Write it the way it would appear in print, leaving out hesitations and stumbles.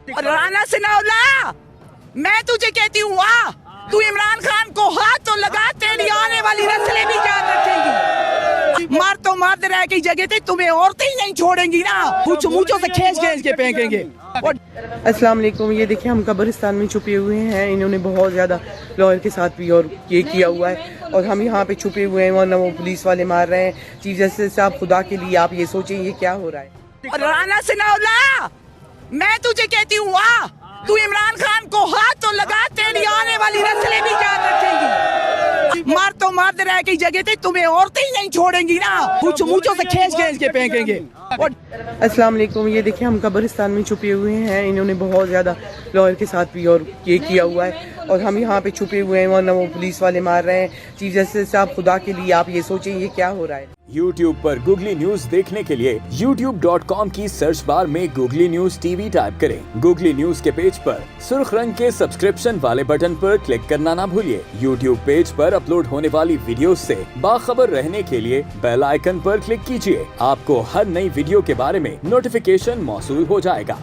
राना सिनौला, मैं तुझे कहती हूँ वाह, तू इमरान खान को हाथ तो लगा, तेरी आने वाली नस्लें भी याद रखेंगी। मार तो मारते रह की जगह थे, तुम्हें औरतें ही नहीं छोड़ेंगी ना, कुछ मूंछों से खींच खींच के फेंकेंगे। अस्सलाम वालेकुम। ये देखिए हम कब्रिस्तान में छुपे हुए हैं। इन्होंने बहुत ज़्यादा लॉयर के साथ भी और ये किया हुआ है और हम यहाँ पे छुपे हुए हैं, वरना वो पुलिस वाले मार रहे हैं। चीफ जस्टिस साहब, खुदा के लिए आप ये सोचें ये क्या हो रहा है। राना सिनौला, मैं तुझे कहती हूँ वाह, तू इमरान खान को हाथ तो लगा, तेरी आने वाली नस्लें भी याद रखेंगी। मार तो मारते रह की जगह थे, तुम्हें औरतें ही नहीं छोड़ेंगी ना, कुछ मूंछों से खींच खींच के फेंकेंगे। अस्सलाम वालेकुम। ये देखिए हम कब्रिस्तान में छुपे हुए हैं। इन्होंने बहुत ज़्यादा लॉयर के साथ भी और ये किया हुआ है और हम यहाँ पे छुपे हुए हैं, वरना वो पुलिस वाले मार रहे हैं। चीफ जस्टिस साहब, खुदा के लिए आप ये सोचें ये क्या हो रहा है। YouTube पर गूगली न्यूज देखने के लिए youtube.com की सर्च बार में गूगली न्यूज टीवी टाइप करें। गूगली न्यूज के पेज पर सुर्ख रंग के सब्सक्रिप्शन वाले बटन पर क्लिक करना ना भूलिए। YouTube पेज पर अपलोड होने वाली वीडियो से बाखबर रहने के लिए बेल आइकन पर क्लिक कीजिए। आपको हर नई वीडियो के बारे में नोटिफिकेशन मौसूल हो जाएगा।